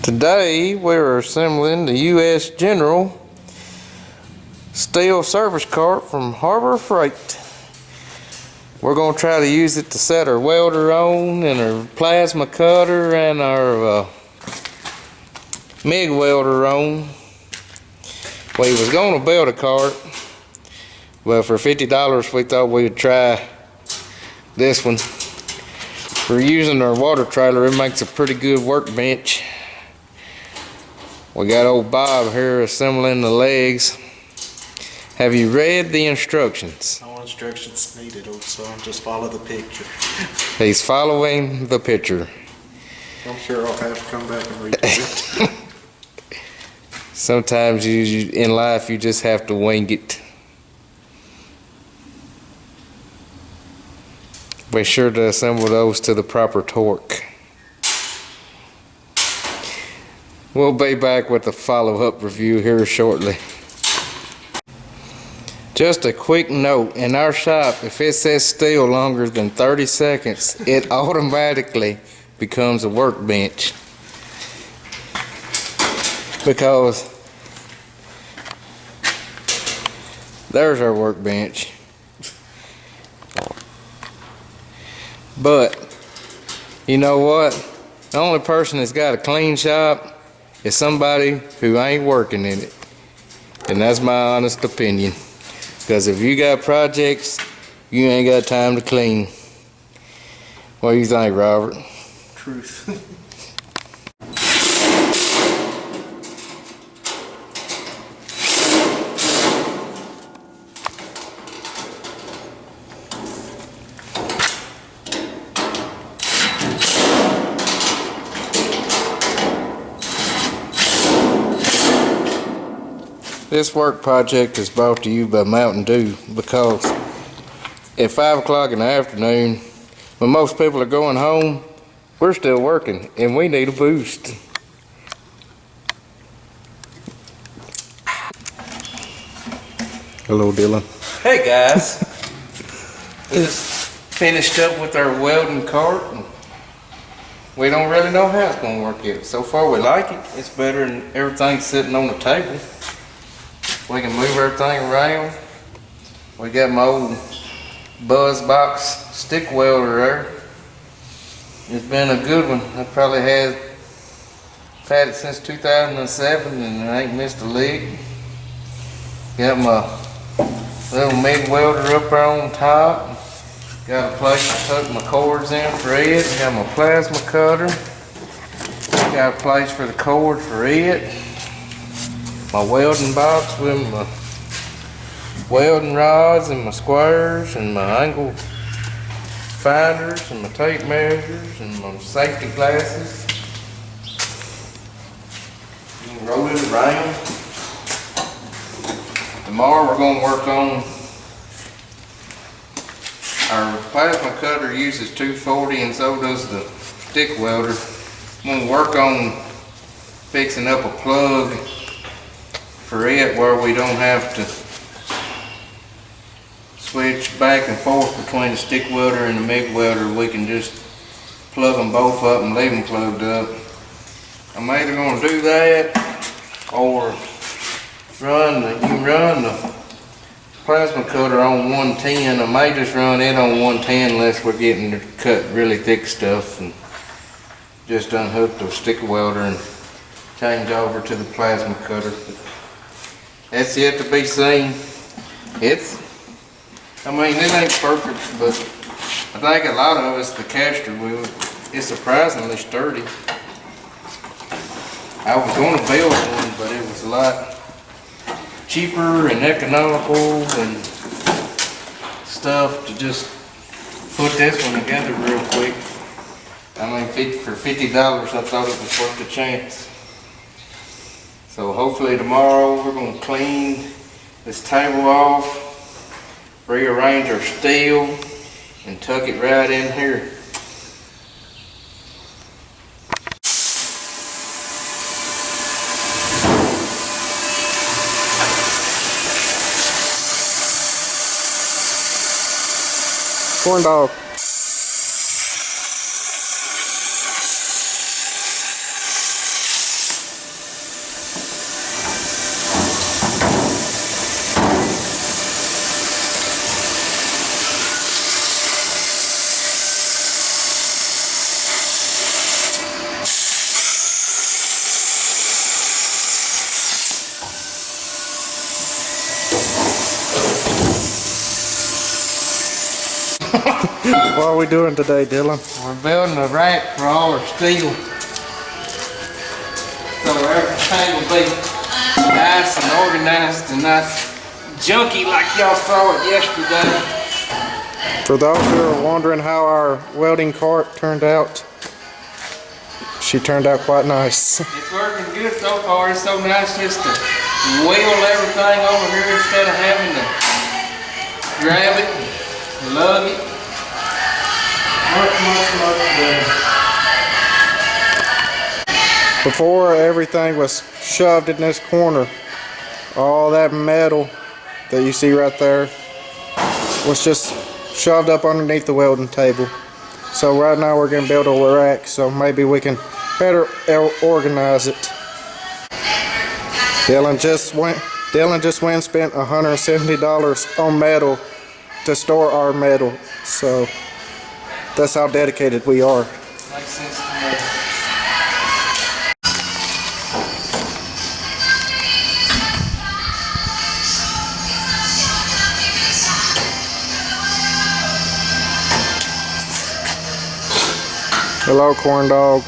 Today we're assembling the U.S. General steel service cart from Harbor Freight. We're going to try to use it to set our welder on and our plasma cutter and our MIG welder on. We was going to build a cart, but for $50 we thought we would try this one. We're using our water trailer. It makes a pretty good workbench. We got old Bob here assembling the legs. Have you read the instructions? No instructions needed, old son. Just follow the picture. He's following the picture. I'm sure I'll have to come back and read it. Sometimes in life you just have to wing it. Be sure to assemble those to the proper torque. We'll be back with a follow-up review here shortly. Just a quick note, in our shop, if it sits still longer than 30 seconds, it automatically becomes a workbench. Because there's our workbench. But, you know what? The only person that's got a clean shop is somebody who ain't working in it. And that's my honest opinion. Because if you got projects, you ain't got time to clean. What do you think, Robert? Truth. This work project is brought to you by Mountain Dew because at 5 o'clock in the afternoon, when most people are going home, we're still working and we need a boost. Hello, Dylan. Hey guys. We just finished up with our welding cart. And we don't really know how it's going to work yet. So far we like it. It's better than everything sitting on the table. We can move everything around. We got my old Buzz Box stick welder there. It's been a good one. I probably had it since 2007 and I ain't missed a lick. Got my little MIG welder up there on top. Got a place to tuck my cords in for it. Got my plasma cutter. Got a place for the cord for it. My welding box with my welding rods and my squares and my angle finders and my tape measures and my safety glasses. You can roll it around. Tomorrow we're going to work on our plasma cutter uses 240 and so does the stick welder. I'm going to work on fixing up a plug for it where we don't have to switch back and forth between the stick welder and the MIG welder. We can just plug them both up and leave them plugged up. I'm either going to do that or you can run the plasma cutter on 110. I may just run it on 110 unless we're getting to cut really thick stuff and just unhook the stick welder and change over to the plasma cutter. That's yet to be seen. It ain't perfect, but I think a lot of it's the caster wheel. It's surprisingly sturdy. I was going to build one, but it was a lot cheaper and economical and stuff to just put this one together real quick. I mean, for $50, I thought it was worth the chance. So hopefully tomorrow we're going to clean this table off, rearrange our steel, and tuck it right in here. Corn dog. What are we doing today, Dylan? We're building a rack for all our steel. So everything will be nice and organized and not junky like y'all saw it yesterday. For those who are wondering how our welding cart turned out, she turned out quite nice. It's working good so far. It's so nice just to wheel everything over here instead of having to grab it, lug it. Much better. Before, everything was shoved in this corner. All that metal that you see right there was just shoved up underneath the welding table. So right now we're going to build a rack, so maybe we can better organize it. Dylan just went and spent $170 on metal to store our metal. So that's how dedicated we are. Makes sense to me. Hello, corn dog.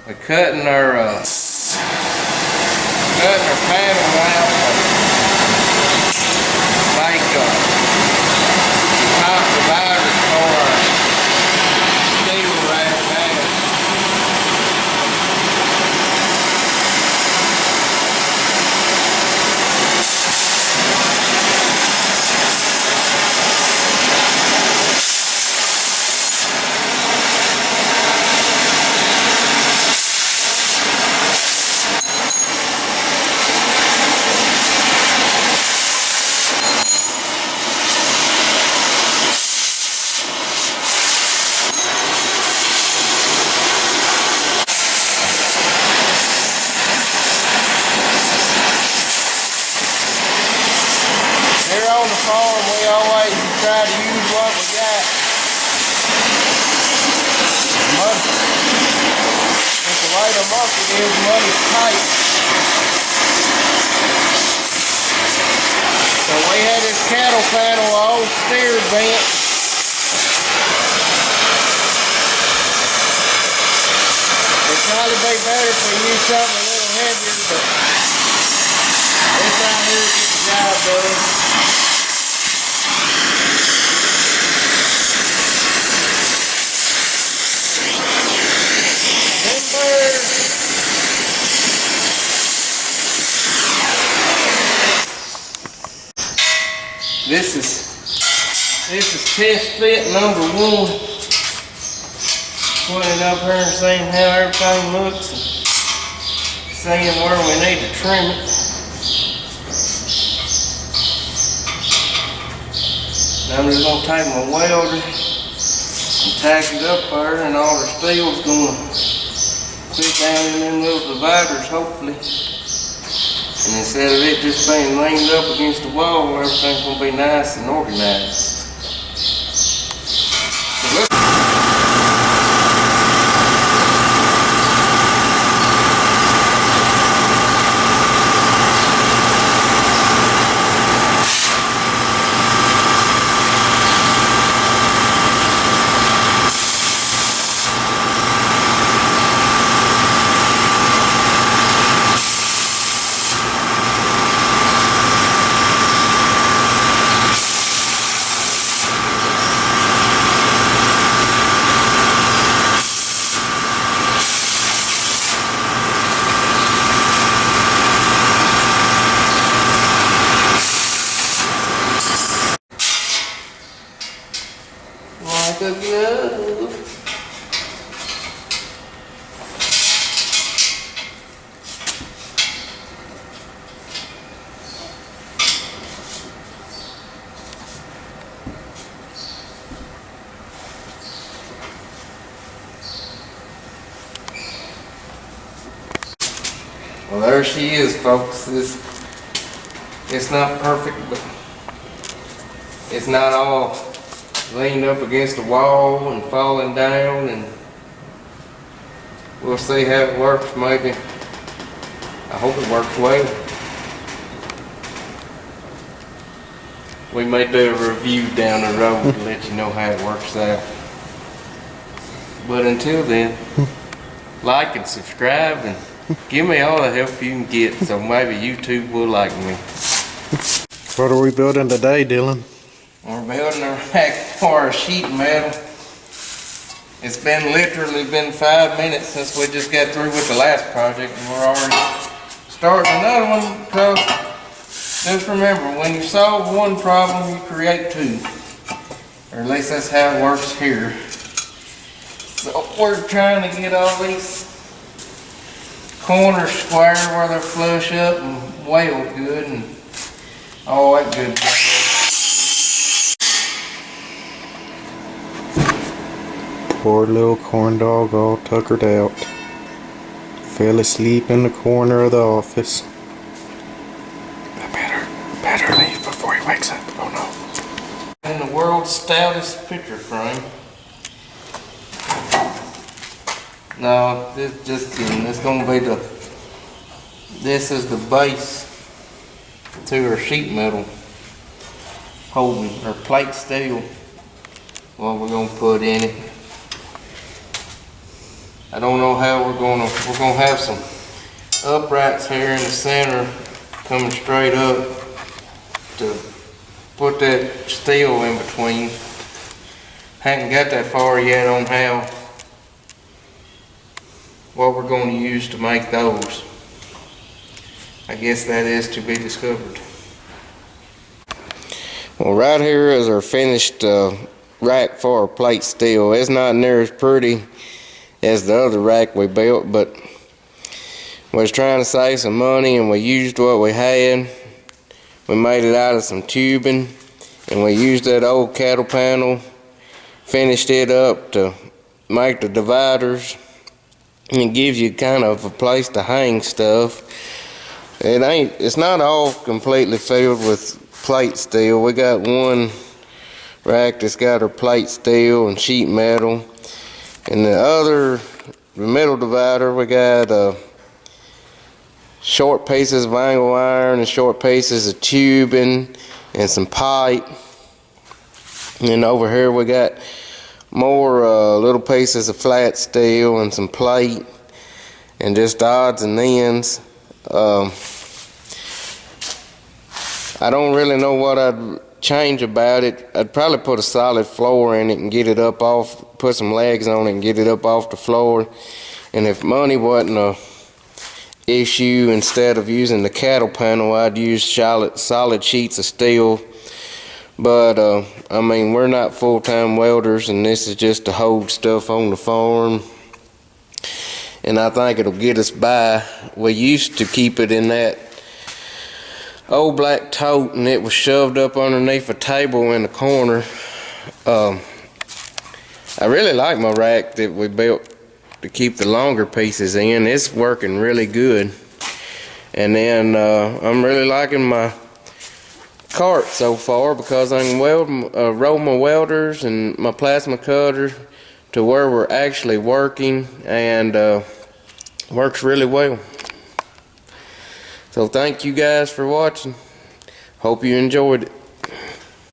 We're cutting our panel out like top dividers for our steel right now. Here on the farm, we always try to use what we got. Money. With the way the market is, money's tight. So we had this cattle panel, old steer bent. It'd probably be better if we use something a little heavier, but this right here gets the job done. This is test fit number 1. Putting it up here and seeing how everything looks and seeing where we need to trim it. Now I'm just going to take my welder and tack it up there, and all the steel's going to fit down in them little dividers, hopefully. And instead of it just being leaned up against the wall, everything's going to be nice and organized. Well, there she is, folks. It's not perfect, but it's not all leaned up against the wall and falling down, and we'll see how it works. Maybe, I hope it works well. We may do a review down the road to let you know how it works out. But until then, like and subscribe and give me all the help you can get, so maybe YouTube will like me. What are we building today, Dylan? We're building a rack for a sheet metal. It's literally been 5 minutes since we just got through with the last project, and we're already starting another one, because just remember, when you solve one problem, you create two. Or at least that's how it works here. So we're trying to get all these corners square where they're flush up and weld good and all that good stuff. Poor little corn dog, all tuckered out. Fell asleep in the corner of the office. I better leave before he wakes up. Oh no. In the world's stoutest picture frame. No, this just kidding. It's gonna be this is the base to her sheet metal holding, or plate steel, what we're gonna put in it. I don't know how we're gonna have some uprights here in the center coming straight up to put that steel in between. Haven't got that far yet on what we're going to use to make those. I guess that is to be discovered. Well, right here is our finished rack for our plate steel. It's not near as pretty as the other rack we built, but we was trying to save some money, and we used what we had. We made it out of some tubing, and we used that old cattle panel, finished it up to make the dividers. And it gives you kind of a place to hang stuff. It's not all completely filled with plate steel. We got one rack that's got our plate steel and sheet metal, and the middle divider, we got short pieces of angle iron and short pieces of tubing and some pipe. And over here we got more little pieces of flat steel and some plate and just odds and ends. I don't really know what I'd change about it. I'd probably put a solid floor in it and get it up off, put some legs on it and get it up off the floor. And if money wasn't a issue, instead of using the cattle panel, I'd use solid sheets of steel. But I mean, we're not full-time welders, and this is just to hold stuff on the farm, and I think it'll get us by. We used to keep it in that old black tote, and it was shoved up underneath a table in the corner. I really like my rack that we built to keep the longer pieces in. It's working really good. And then I'm really liking my cart so far, because I can roll my welders and my plasma cutter to where we're actually working, and works really well. So thank you guys for watching. Hope you enjoyed it.